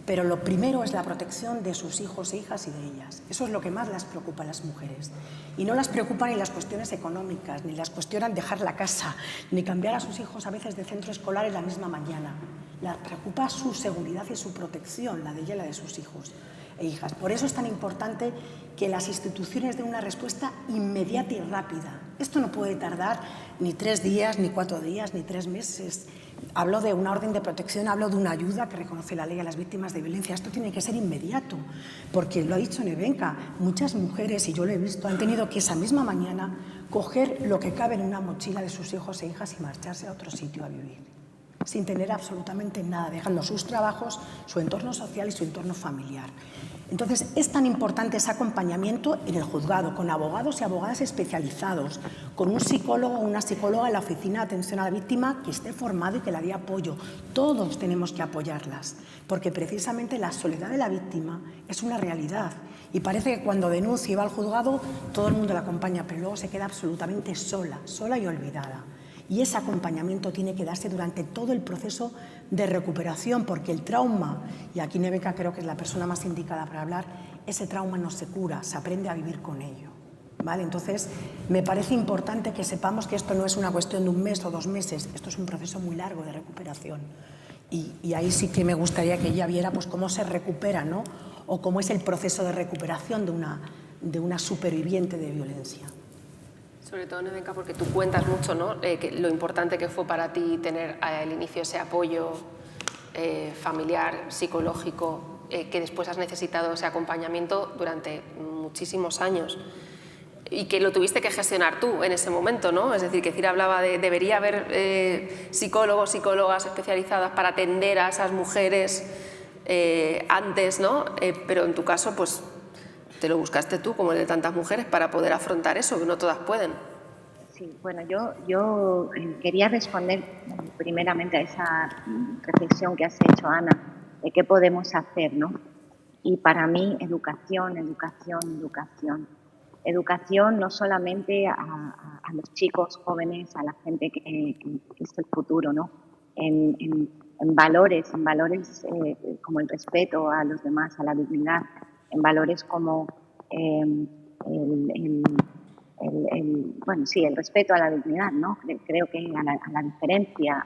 pero lo primero es la protección de sus hijos e hijas y de ellas. Eso es lo que más las preocupa a las mujeres. Y no las preocupan ni las cuestiones económicas, ni las cuestiones dejar la casa, ni cambiar a sus hijos a veces de centro escolar en la misma mañana. Las preocupa su seguridad y su protección, la de ella y la de sus hijos e hijas. Por eso es tan importante que las instituciones den una respuesta inmediata y rápida. Esto no puede tardar ni 3 días, ni 4 días, ni 3 meses. Hablo de una orden de protección, hablo de una ayuda que reconoce la ley a las víctimas de violencia. Esto tiene que ser inmediato, porque lo ha dicho Nevenka, muchas mujeres, y yo lo he visto, han tenido que esa misma mañana coger lo que cabe en una mochila de sus hijos e hijas y marcharse a otro sitio a vivir, sin tener absolutamente nada, dejando sus trabajos, su entorno social y su entorno familiar. Entonces, es tan importante ese acompañamiento en el juzgado, con abogados y abogadas especializados, con un psicólogo o una psicóloga en la oficina de atención a la víctima que esté formado y que le dé apoyo. Todos tenemos que apoyarlas, porque precisamente la soledad de la víctima es una realidad. Y parece que cuando denuncia y va al juzgado, todo el mundo la acompaña, pero luego se queda absolutamente sola, sola y olvidada. Y ese acompañamiento tiene que darse durante todo el proceso de recuperación, porque el trauma, y aquí Nevenka creo que es la persona más indicada para hablar, ese trauma no se cura, se aprende a vivir con ello, ¿vale? Entonces, me parece importante que sepamos que esto no es una cuestión de 1 mes o 2 meses, esto es un proceso muy largo de recuperación. Y ahí sí que me gustaría que ella viera pues, cómo se recupera, ¿no? O cómo es el proceso de recuperación de una superviviente de violencia. Sobre todo, Nevenka, porque tú cuentas mucho, ¿no?, lo importante que fue para ti tener al inicio ese apoyo familiar, psicológico, que después has necesitado ese acompañamiento durante muchísimos años y que lo tuviste que gestionar tú en ese momento, ¿no? Es decir, que Cira hablaba de debería haber psicólogos, psicólogas especializadas para atender a esas mujeres antes, ¿no? Pero en tu caso, pues te lo buscaste tú, como el de tantas mujeres, para poder afrontar eso, que no todas pueden. Sí, bueno, yo quería responder primeramente a esa reflexión que has hecho, Ana, de qué podemos hacer, ¿no? Y para mí, educación, educación, educación. Educación no solamente a los chicos jóvenes, a la gente que es el futuro, ¿no? En valores como el respeto a los demás, a la dignidad, en valores como el respeto a la dignidad, ¿no? Creo que a la diferencia,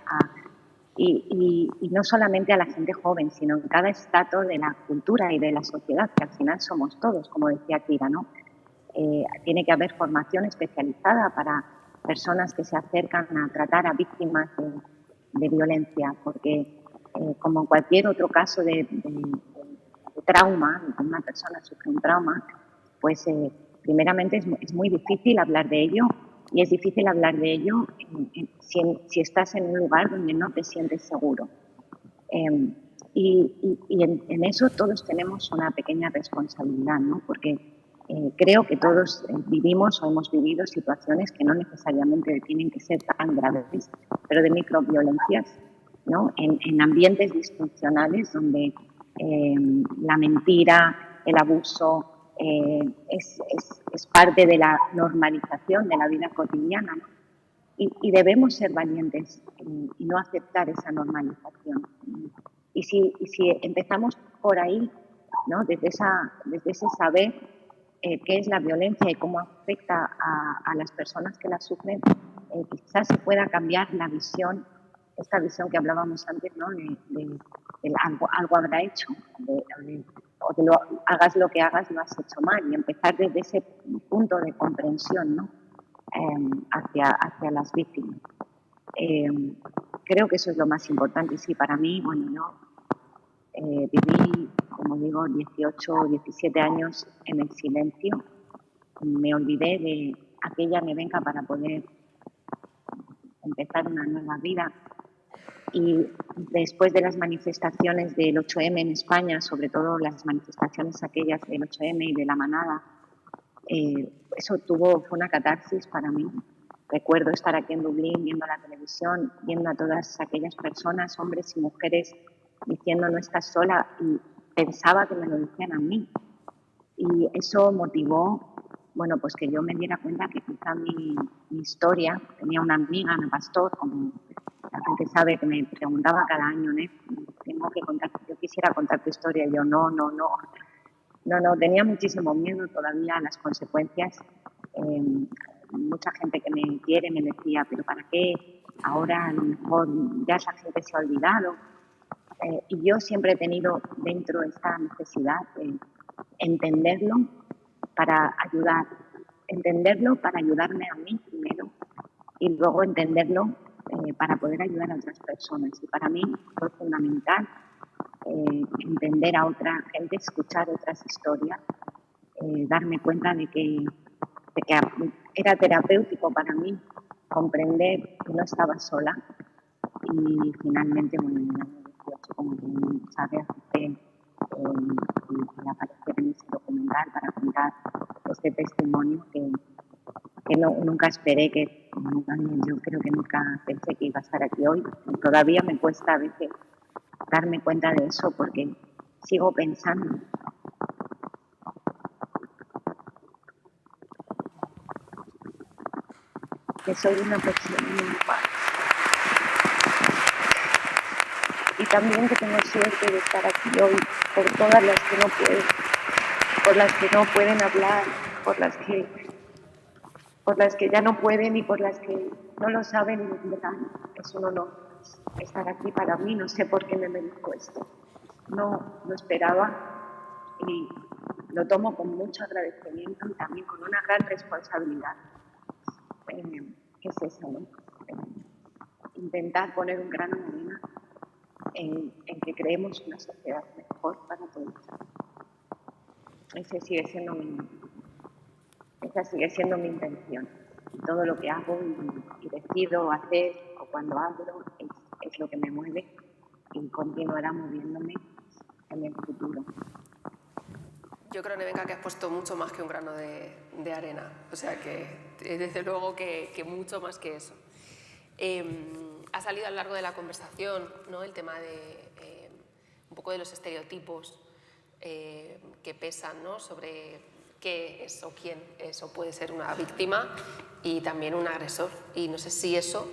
y no solamente a la gente joven, sino en cada estrato de la cultura y de la sociedad, que al final somos todos, como decía Kira, ¿no? Tiene que haber formación especializada para personas que se acercan a tratar a víctimas de violencia, porque como cualquier otro caso de trauma, cuando una persona sufre un trauma, pues primeramente es muy difícil hablar de ello, y es difícil hablar de ello si estás en un lugar donde no te sientes seguro. Y en eso todos tenemos una pequeña responsabilidad, ¿no? Porque creo que todos vivimos o hemos vivido situaciones que no necesariamente tienen que ser tan graves, pero de microviolencias, ¿no? En ambientes disfuncionales donde la mentira, el abuso es parte de la normalización de la vida cotidiana, ¿no? Y debemos ser valientes y no aceptar esa normalización. Y si empezamos por ahí, ¿no? desde ese saber qué es la violencia y cómo afecta a las personas que la sufren, quizás se pueda cambiar la visión, esta visión que hablábamos antes, ¿no? de algo habrá hecho, o de hagas lo que hagas, lo has hecho mal, y empezar desde ese punto de comprensión, ¿no? hacia las víctimas. Creo que eso es lo más importante. Y sí, para mí, bueno, yo viví, como digo, 18 o 17 años en el silencio. Me olvidé de aquella Nevenka para poder empezar una nueva vida. Y después de las manifestaciones del 8M en España, sobre todo las manifestaciones aquellas del 8M y de la manada, eso fue una catarsis para mí. Recuerdo estar aquí en Dublín, viendo la televisión, viendo a todas aquellas personas, hombres y mujeres, diciendo no estás sola, y pensaba que me lo decían a mí. Y eso motivó, bueno, pues que yo me diera cuenta que quizá mi historia, tenía una amiga, Ana Pastor, como la gente sabe, que me preguntaba cada año, tengo que contar, yo quisiera contar tu historia, y yo no, tenía muchísimo miedo todavía a las consecuencias. Mucha gente que me quiere me decía, pero ¿para qué? Ahora a lo mejor ya esa gente se ha olvidado. Y yo siempre he tenido dentro esta necesidad de entenderlo para ayudarme a mí primero, y luego entenderlo para poder ayudar a otras personas. Y para mí fue fundamental entender a otra gente, escuchar otras historias, darme cuenta de que era terapéutico para mí comprender que no estaba sola. Y finalmente, bueno, en el año 18, como bien sabe, acepté aparecer en ese documental para contar este testimonio que nunca esperé, yo creo que nunca pensé que iba a estar aquí hoy. Todavía me cuesta a veces darme cuenta de eso, porque sigo pensando. Que soy una persona normal. Y también que tengo suerte de estar aquí hoy por todas las que no pueden, por las que no pueden hablar, por las que ya no pueden y por las que no lo saben y lo dirán. Es un honor estar aquí para mí. No sé por qué me merezco esto. No lo esperaba y lo tomo con mucho agradecimiento y también con una gran responsabilidad. ¿Qué es eso, no? Intentar poner un grano de arena en que creemos una sociedad mejor para todos. Esa sigue siendo mi intención. Todo lo que hago y decido hacer, o cuando hablo, es lo que me mueve y continuará moviéndome en el futuro. Yo creo, Nevenka, que has puesto mucho más que un grano de arena. O sea que, desde luego, que mucho más que eso. Ha salido a lo largo de la conversación, ¿no?, el tema de un poco de los estereotipos que pesan, ¿no?, sobre qué es o quién es o puede ser una víctima y también un agresor. Y no sé si eso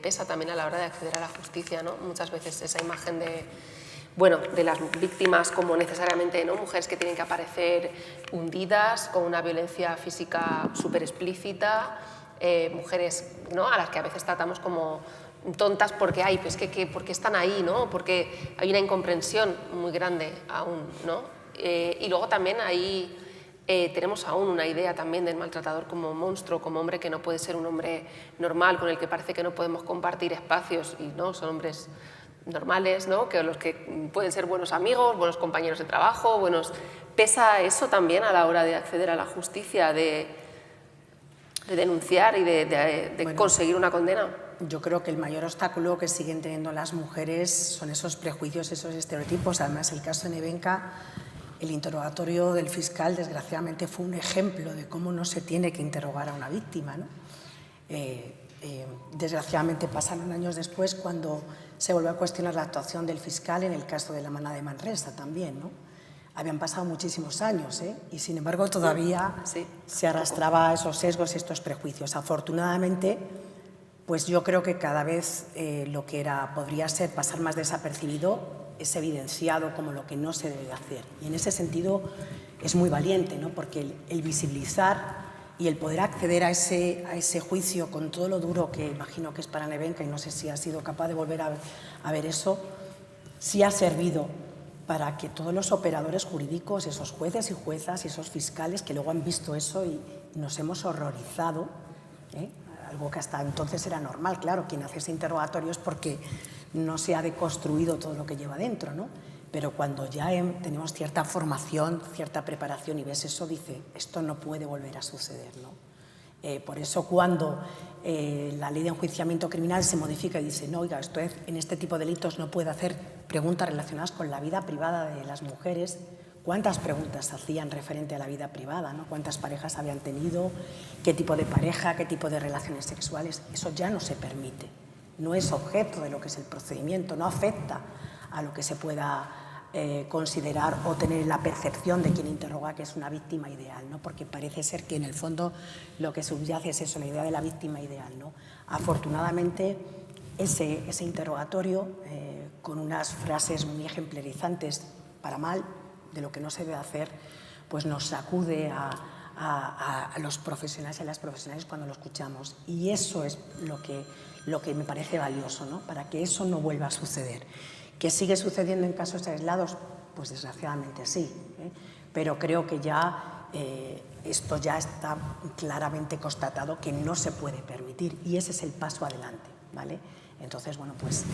pesa también a la hora de acceder a la justicia, ¿no? Muchas veces esa imagen de las víctimas como necesariamente, ¿no?, mujeres que tienen que aparecer hundidas, con una violencia física súper explícita, mujeres, ¿no?, a las que a veces tratamos como tontas porque hay, pues porque están ahí, ¿no?, porque hay una incomprensión muy grande aún, ¿no? Y luego también ahí tenemos aún una idea también del maltratador como monstruo, como hombre que no puede ser un hombre normal, con el que parece que no podemos compartir espacios, y no, son hombres normales, ¿no?, que los que pueden ser buenos amigos, buenos compañeros de trabajo, buenos... ¿Pesa eso también a la hora de acceder a la justicia, de denunciar y de conseguir una condena? Yo creo que el mayor obstáculo que siguen teniendo las mujeres son esos prejuicios, esos estereotipos. Además, el caso de Nevenka, el interrogatorio del fiscal, desgraciadamente, fue un ejemplo de cómo no se tiene que interrogar a una víctima, ¿no? Desgraciadamente pasaron años después cuando se volvió a cuestionar la actuación del fiscal en el caso de la Manada de Manresa también, ¿no? Habían pasado muchísimos años, y sin embargo todavía se arrastraba esos sesgos y estos prejuicios. Afortunadamente, pues yo creo que cada vez lo que podría ser pasar más desapercibido es evidenciado como lo que no se debe hacer. Y en ese sentido es muy valiente, ¿no?, porque el visibilizar y el poder acceder a ese juicio con todo lo duro que imagino que es para Nevenka, y no sé si ha sido capaz de volver a ver eso, sí ha servido para que todos los operadores jurídicos, esos jueces y juezas y esos fiscales que luego han visto eso y nos hemos horrorizado, algo que hasta entonces era normal, claro, quien hace ese interrogatorio es porque no se ha deconstruido todo lo que lleva dentro, ¿no? Pero cuando ya tenemos cierta formación, cierta preparación y ves eso, dice, esto no puede volver a suceder, ¿no? Por eso cuando la ley de enjuiciamiento criminal se modifica y dice, no, oiga, en este tipo de delitos no puede hacer preguntas relacionadas con la vida privada de las mujeres. ¿Cuántas preguntas hacían referente a la vida privada, ¿no? ¿Cuántas parejas habían tenido? ¿Qué tipo de pareja? ¿Qué tipo de relaciones sexuales? Eso ya no se permite. No es objeto de lo que es el procedimiento, no afecta a lo que se pueda considerar o tener la percepción de quien interroga que es una víctima ideal, ¿no? Porque parece ser que en el fondo lo que subyace es eso, la idea de la víctima ideal, ¿no? Afortunadamente, ese interrogatorio, con unas frases muy ejemplarizantes para mal de lo que no se debe hacer, pues nos sacude a los profesionales y a las profesionales cuando lo escuchamos. Y eso es lo que me parece valioso, ¿no?, para que eso no vuelva a suceder. ¿Que sigue sucediendo en casos aislados? Pues desgraciadamente sí, pero creo que ya esto ya está claramente constatado que no se puede permitir y ese es el paso adelante, ¿vale? Entonces, bueno, pues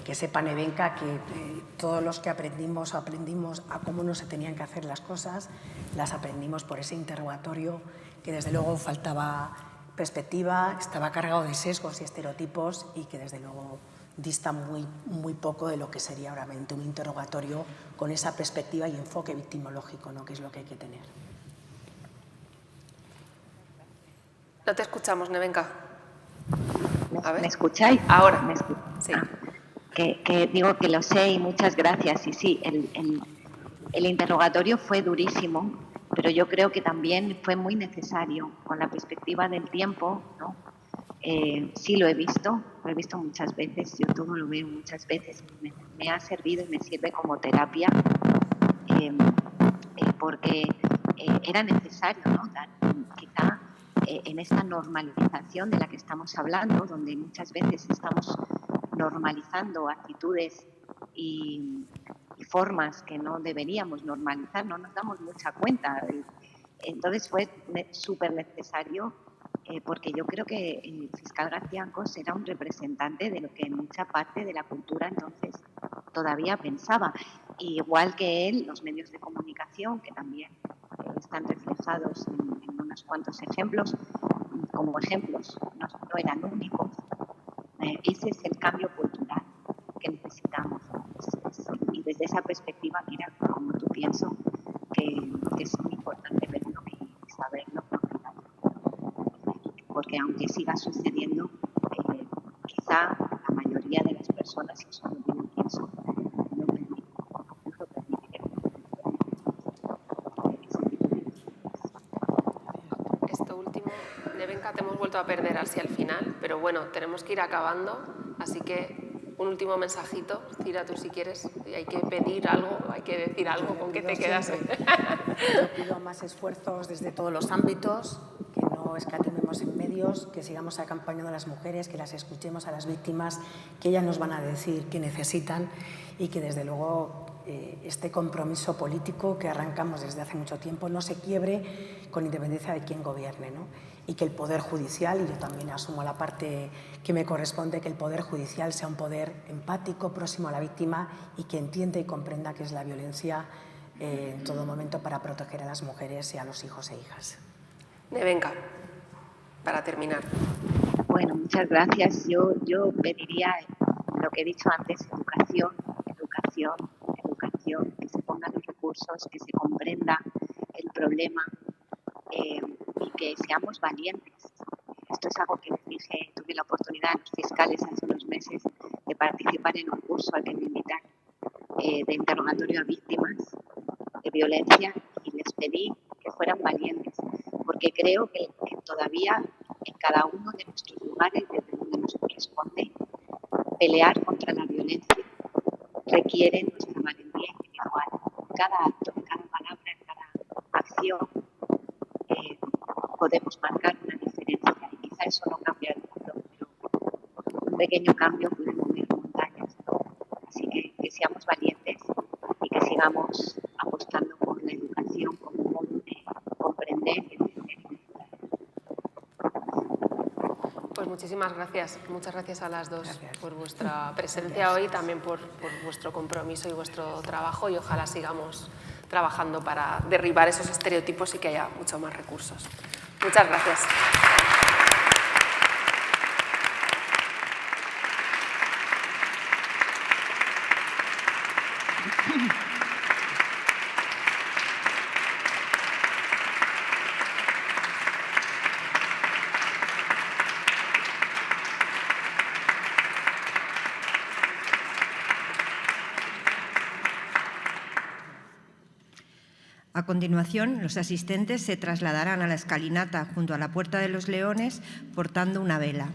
que sepa Nevenka que todos los que aprendimos a cómo no se tenían que hacer las cosas, las aprendimos por ese interrogatorio que desde luego faltaba perspectiva, estaba cargado de sesgos y estereotipos y que desde luego dista muy poco de lo que sería realmente un interrogatorio con esa perspectiva y enfoque victimológico, ¿no?, que es lo que hay que tener. No te escuchamos, Nevenka. ¿Me escucháis? Ahora. Sí. Que digo que lo sé y muchas gracias. Y sí, el interrogatorio fue durísimo, pero yo creo que también fue muy necesario con la perspectiva del tiempo, ¿no? Sí lo he visto muchas veces, yo todo lo veo muchas veces, me ha servido y me sirve como terapia, porque era necesario, ¿no?, quizá en esta normalización de la que estamos hablando, donde muchas veces estamos normalizando actitudes y formas que no deberíamos normalizar, no nos damos mucha cuenta. Entonces fue súper necesario porque yo creo que el fiscal García Ancos era un representante de lo que mucha parte de la cultura entonces todavía pensaba. Igual que él, los medios de comunicación, que también están reflejados en unos cuantos ejemplos, como ejemplos, no eran únicos. Ese es el cambio cultural que necesitamos. Y desde esa perspectiva, mira, como tú pienso, que es muy importante verlo y saberlo, porque aunque siga sucediendo, quizá la mayoría de las personas, y eso lo pienso, no permite que Nevenka, te hemos vuelto a perder así al final, pero bueno, tenemos que ir acabando, así que un último mensajito, Cira, tú si quieres, hay que pedir algo, hay que decir algo, ¿con qué te quedas? Yo pido más esfuerzos desde todos los ámbitos, que no escatimemos en medios, que sigamos acompañando a las mujeres, que las escuchemos a las víctimas, que ellas nos van a decir qué necesitan y que desde luego este compromiso político que arrancamos desde hace mucho tiempo no se quiebre con independencia de quién gobierne, ¿no? Y que el Poder Judicial, y yo también asumo la parte que me corresponde, que el Poder Judicial sea un poder empático, próximo a la víctima y que entienda y comprenda qué es la violencia en todo momento para proteger a las mujeres y a los hijos e hijas. Nevenka, para terminar. Bueno, muchas gracias. Yo pediría lo que he dicho antes, educación, que se pongan los recursos, que se comprenda el problema y que seamos valientes. Esto es algo que les dije, tuve la oportunidad a los fiscales hace unos meses de participar en un curso al que me invitan de interrogatorio a víctimas de violencia y les pedí que fueran valientes, porque creo que todavía en cada uno de nuestros lugares, desde donde nos corresponde, pelear contra la violencia requiere nuestra valentía individual. Cada acto, cada palabra, cada acción podemos marcar una diferencia y quizá eso no cambia el mundo, pero un pequeño cambio puede mover montañas, ¿no? Así que seamos valientes y que sigamos apostando por la educación como un modo de comprender y entender. Pues muchísimas gracias. Muchas gracias a las dos por vuestra presencia Gracias. hoy, también por vuestro compromiso y vuestro trabajo y ojalá sigamos trabajando para derribar esos estereotipos y que haya mucho más recursos. Muchas gracias. A continuación, los asistentes se trasladarán a la escalinata junto a la Puerta de los Leones portando una vela.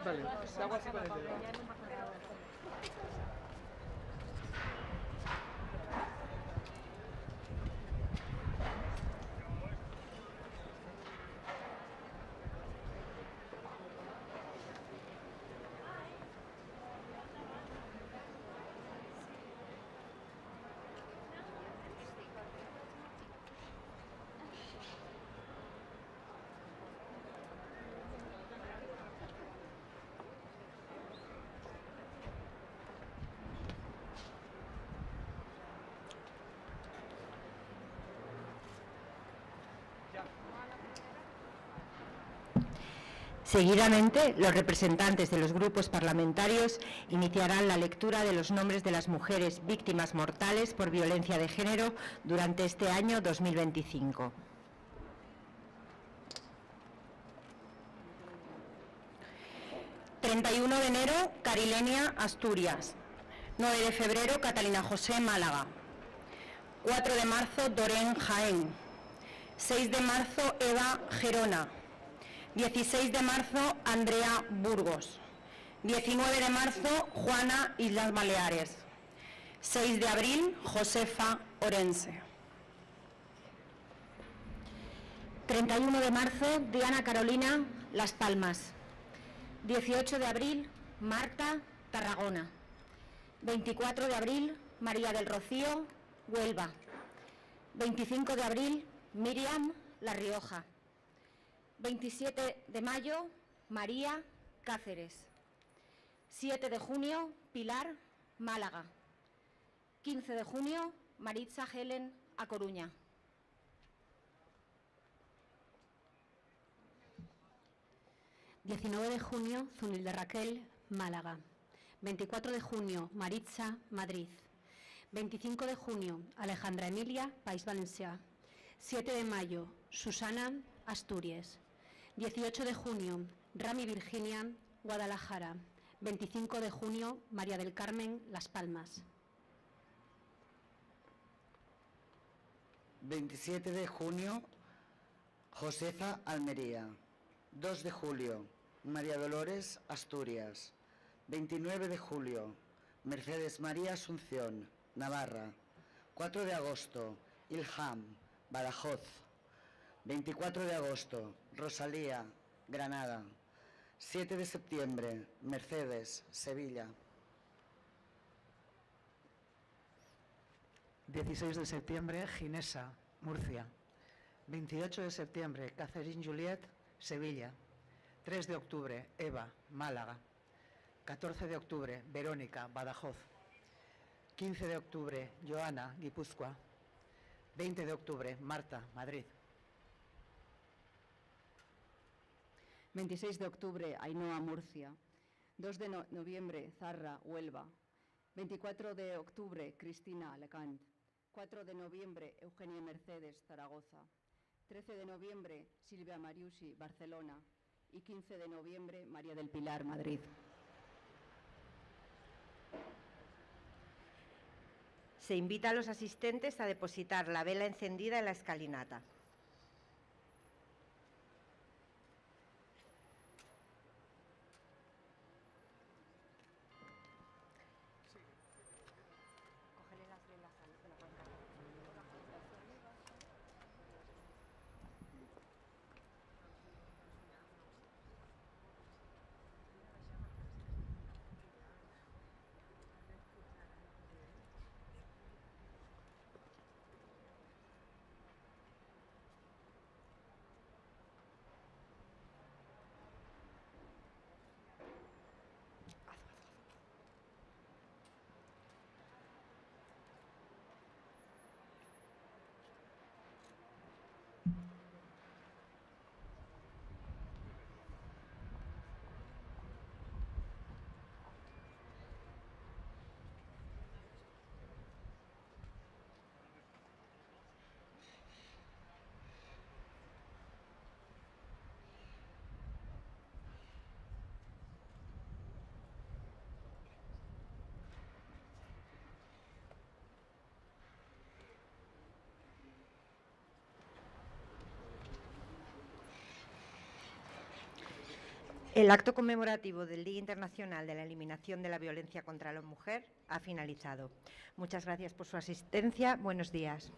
Vale, te hago así con el dedo. Seguidamente, los representantes de los grupos parlamentarios iniciarán la lectura de los nombres de las mujeres víctimas mortales por violencia de género durante este año 2025. ...31 de enero, Carilenia, Asturias. 9 de febrero, Catalina José, Málaga. 4 de marzo, Dorén, Jaén. 6 de marzo, Eva, Gerona. 16 de marzo, Andrea, Burgos. 19 de marzo, Juana, Islas Baleares. 6 de abril, Josefa, Orense. 31 de marzo, Diana Carolina, Las Palmas. 18 de abril, Marta, Tarragona. 24 de abril, María del Rocío, Huelva. 25 de abril, Miriam, La Rioja. 27 de mayo, María, Cáceres. 7 de junio, Pilar, Málaga. 15 de junio, Maritza Helen, A Coruña. ...19 de junio, Zunilde Raquel, Málaga. 24 de junio, Maritza, Madrid. 25 de junio, Alejandra Emilia, País Valencià. 7 de mayo, Susana, Asturias. 18 de junio, Rami Virginia, Guadalajara. 25 de junio, María del Carmen, Las Palmas. 27 de junio, Josefa, Almería. 2 de julio, María Dolores, Asturias. 29 de julio, Mercedes María Asunción, Navarra. 4 de agosto, Ilham, Badajoz. 24 de agosto, Rosalía, Granada. 7 de septiembre, Mercedes, Sevilla. 16 de septiembre, Ginesa, Murcia. 28 de septiembre, Catherine Juliet, Sevilla. 3 de octubre, Eva, Málaga. 14 de octubre, Verónica, Badajoz. 15 de octubre, Joana, Guipúzcoa. 20 de octubre, Marta, Madrid. 26 de octubre, Ainhoa, Murcia. 2 de noviembre, Zarra, Huelva. 24 de octubre, Cristina, Alicante. 4 de noviembre, Eugenia Mercedes, Zaragoza. 13 de noviembre, Silvia Mariusi, Barcelona. Y 15 de noviembre, María del Pilar, Madrid. Se invita a los asistentes a depositar la vela encendida en la escalinata. El acto conmemorativo del Día Internacional de la Eliminación de la Violencia contra la Mujer ha finalizado. Muchas gracias por su asistencia. Buenos días.